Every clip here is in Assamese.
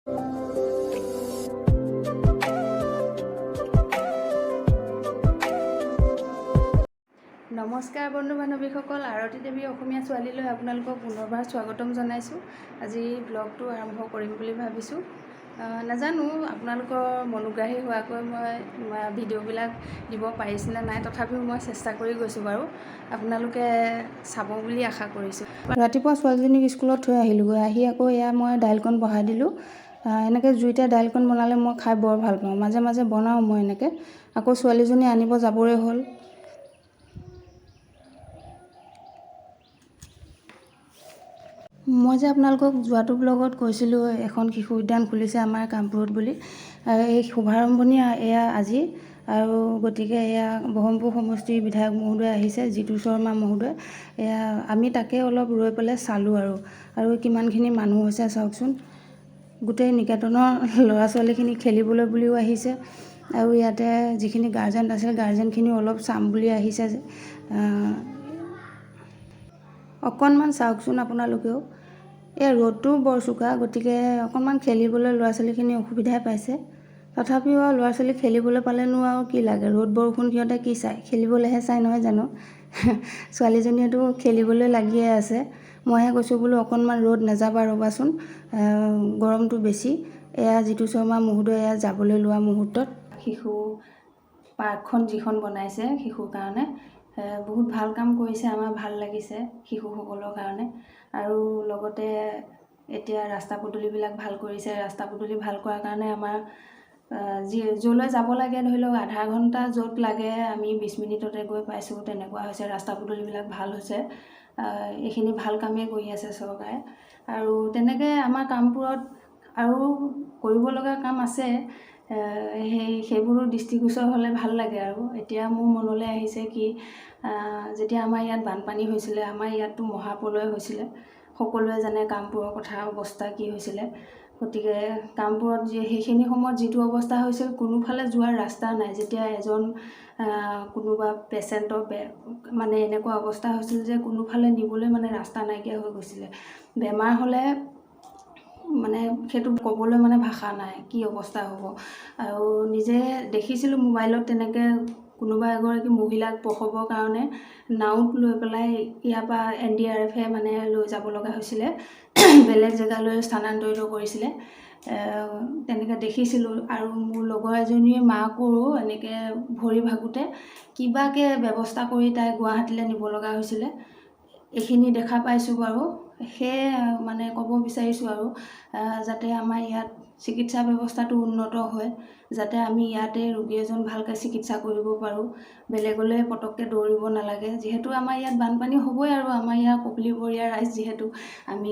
নমস্কাৰ বন্ধু বান্ধৱীসকল, আৰতী দেৱী অসমীয়া ছোৱালীলৈ আপোনালোকক পুনৰবাৰ স্বাগতম জনাইছোঁ। আজি ব্লগটো আৰম্ভ কৰিম বুলি ভাবিছোঁ। নাজানো আপোনালোকৰ মনোগ্ৰাহী হোৱাকৈ মই ভিডিঅ'বিলাক দিব পাৰিছেনে নাই, তথাপিও মই চেষ্টা কৰি গৈছোঁ বাৰু। আপোনালোকে চাব বুলি আশা কৰিছোঁ। ৰাতিপুৱা ছোৱালীজনীক স্কুলত থৈ আহিলোঁগৈ, আহি আকৌ এয়া মই দাইলকণ বহাই দিলোঁ। এনেকৈ জুইতে দাইলকণ বনালে মই খাই বৰ ভাল পাওঁ, মাজে মাজে বনাওঁ মই এনেকৈ। আকৌ ছোৱালীজনী আনিব যাবৰে হ'ল। মই যে আপোনালোকক যোৱাটো ব্লগত কৈছিলোঁ এখন শিশু উদ্যান খুলিছে আমাৰ কামপুৰত বুলি। এই শুভাৰম্ভণি এয়া আজি, আৰু গতিকে এয়া বহমপুৰ সমষ্টিৰ বিধায়ক মহোদয় আহিছে, জিতু শৰ্মা মহোদয়। এয়া আমি তাকে অলপ ৰৈ পেলাই চালোঁ আৰু কিমানখিনি মানুহ হৈছে চাওকচোন। গোটেই নিকেতনৰ ল'ৰা ছোৱালীখিনি খেলিবলৈ বুলিও আহিছে, আৰু ইয়াতে যিখিনি গাৰ্জেন আছে গাৰ্জেনখিনিও অলপ চাম বুলি আহিছে। অকণমান চাওকচোন আপোনালোকেও। এই ৰ'দটো বৰ চোকা, গতিকে অকণমান খেলিবলৈ ল'ৰা ছোৱালীখিনি অসুবিধাই পাইছে। তথাপিও আৰু ল'ৰা ছোৱালী খেলিবলৈ পালেনো আৰু কি লাগে, ৰ'দ বৰষুণ সিহঁতে কি চায়, খেলিবলৈহে চায় নহয় জানো। ছোৱালীজনীয়েতো খেলিবলৈ লাগিয়ে আছে। মইহে কৈছোঁ বোলো অকণমান ৰ'দ নাযাবা, ৰ'বাচোন, গৰমটো বেছি। এয়া জিতু শৰ্মা মহোদয় এয়া যাবলৈ লোৱা মুহূৰ্তত শিশু পাৰ্কখন যিখন বনাইছে শিশুৰ কাৰণে, বহুত ভাল কাম কৰিছে, আমাৰ ভাল লাগিছে শিশুসকলৰ কাৰণে। আৰু লগতে এতিয়া ৰাস্তা পদূলিবিলাক ভাল কৰিছে। ৰাস্তা পদূলি ভাল কৰাৰ কাৰণে আমাৰ য'লৈ যাব লাগে ধৰি লওক আধা ঘণ্টা য'ত লাগে আমি 20 মিনিটতে গৈ পাইছোঁ, তেনেকুৱা হৈছে। ৰাস্তা পদূলিবিলাক ভাল হৈছে। এইখিনি ভাল কামেই কৰি আছে চৰকাৰে। আৰু তেনেকৈ আমাৰ কামপুৰত আৰু কৰিব লগা কাম আছে, সেইবোৰো দৃষ্টিগোচৰ হ'লে ভাল লাগে। আৰু এতিয়া মোৰ মনলৈ আহিছে কি, যেতিয়া আমাৰ ইয়াত বানপানী হৈছিলে, আমাৰ ইয়াততো মহাপ্ৰলয় হৈছিলে, সকলোৱে জানে কামপুৰৰ কথা, অৱস্থা কি হৈছিলে। গতিকে কামপুৰত সেইখিনি সময়ত যিটো অৱস্থা হৈছিল, কোনোফালে যোৱাৰ ৰাস্তা নাই। যেতিয়া এজন কোনোবা পেচেণ্টৰ মানে এনেকুৱা অৱস্থা হৈছিল যে কোনোফালে নিবলৈ মানে ৰাস্তা নাইকিয়া হৈ গৈছিলে। বেমাৰ হ'লে মানে সেইটো ক'বলৈ মানে ভাষা নাই, কি অৱস্থা হ'ব। আৰু নিজে দেখিছিলোঁ মোবাইলত, তেনেকৈ কোনোবা এগৰাকী মহিলাক প্ৰসৱৰ কাৰণে নাওত লৈ পেলাই ইয়াৰ পৰা NDRF মানে লৈ যাব লগা হৈছিলে, বেলেগ জেগালৈ স্থানান্তৰিত কৰিছিলে। তেনেকৈ দেখিছিলোঁ। আৰু মোৰ লগৰ এজনীৰ মাকৰো এনেকৈ ভৰি ভাগোতে কিবাকৈ ব্যৱস্থা কৰি তাই গুৱাহাটীলৈ নিব লগা হৈছিলে। এইখিনি দেখা পাইছোঁ বাৰু। সেয়ে মানে ক'ব বিচাৰিছোঁ আৰু যাতে আমাৰ ইয়াত চিকিৎসা ব্যৱস্থাটো উন্নত হয়, যাতে আমি ইয়াতে ৰোগী এজন ভালকৈ চিকিৎসা কৰিব পাৰোঁ, বেলেগলৈ পটককৈ দৌৰিব নালাগে। যিহেতু আমাৰ ইয়াত বানপানী হ'বই, আৰু আমাৰ ইয়াৰ কপিলীপৰীয়া ৰাইজ যিহেতু, আমি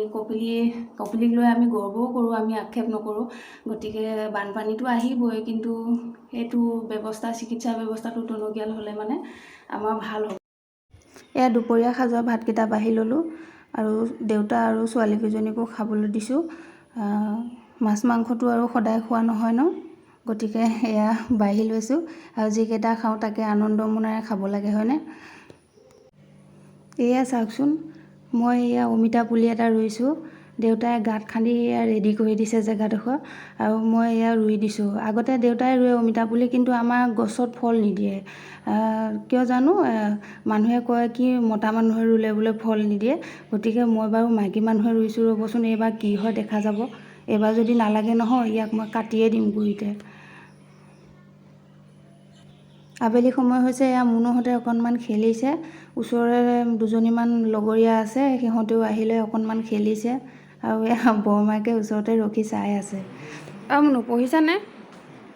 কপিলীক লৈ আমি গৰ্বও কৰোঁ, আমি আক্ষেপ নকৰোঁ। গতিকে বানপানীটো আহিবই, কিন্তু এইটো ব্যৱস্থা, চিকিৎসা ব্যৱস্থাটো টনকিয়াল হ'লে মানে আমাৰ ভাল হ'ব। এয়া দুপৰীয়া সাজৰ ভাতকেইটা বাঢ়ি ল'লোঁ, আৰু দেউতা আৰু ছোৱালীকেইজনীকো খাবলৈ দিছোঁ। মাছ মাংসটো আৰু সদায় খোৱা নহয় ন, গতিকে এয়া বাঢ়ি লৈছোঁ। আৰু যিকেইটা খাওঁ তাকে আনন্দ মনেৰে খাব লাগে, হয়নে? এয়া চাওকচোন, মই এয়া অমিতা পুলি এটা ৰুইছোঁ। দেউতাই গাঁত খান্দি এয়া ৰেডি কৰি দিছে জেগাডোখৰ, আৰু মই এয়া ৰুই দিছোঁ। আগতে দেউতাই ৰুৱে অমিতা পুলি, কিন্তু আমাৰ গছত ফল নিদিয়ে। কিয় জানো, মানুহে কয় কি মতা মানুহে ৰুলে বোলে ফল নিদিয়ে। গতিকে মই বাৰু মাইকী মানুহে ৰুইছোঁ, ৰ'বচোন এইবাৰ কি হয় দেখা যাব। এইবাৰ যদি নালাগে নহয়, ইয়াক মই কাটিয়ে দিম গুৰিতে। আবেলি সময় হৈছে, এয়া মুনুহঁতে অকণমান খেলিছে। ওচৰৰে দুজনীমান লগৰীয়া আছে, সিহঁতেও আহিলে অকণমান খেলিছে। আৰু এয়া বৰমাকে ওচৰতে ৰখি চাই আছে। মুনু পঢ়িছানে?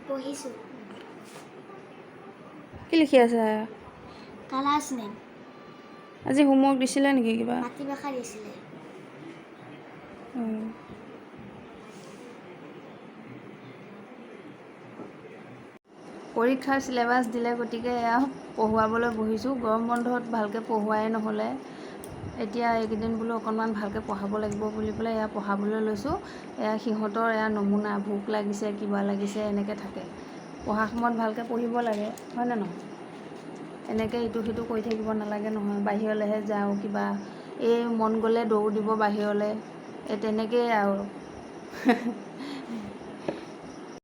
পঢ়িছোঁ। কি লিখি আছে? ক্লাছ 9। আজি হোমৱৰ্ক দিছিলে নেকি কিবা? মাতৃভাষা দিছিলে। পৰীক্ষাৰ চিলেবাছ দিলে, গতিকে এয়া পঢ়ুৱাবলৈ বহিছোঁ। গৰম বন্ধত ভালকৈ পঢ়ুৱাই নহ'লে, এতিয়া এইকেইদিন বোলো অকণমান ভালকৈ পঢ়াব লাগিব বুলি পেলাই এয়া পঢ়াবলৈ লৈছোঁ। এয়া সিহঁতৰ এয়া নমুনা, ভোক লাগিছে, কিবা লাগিছে, এনেকৈ থাকে। পঢ়া সময়ত ভালকৈ পঢ়িব লাগে, হয়নে নহয়? এনেকৈ ইটো সিটো কৰি থাকিব নালাগে নহয়। বাহিৰলৈহে যাওঁ, কিবা এই মন গ'লে দৌৰ দিব বাহিৰলৈ, এই তেনেকৈয়ে আৰু।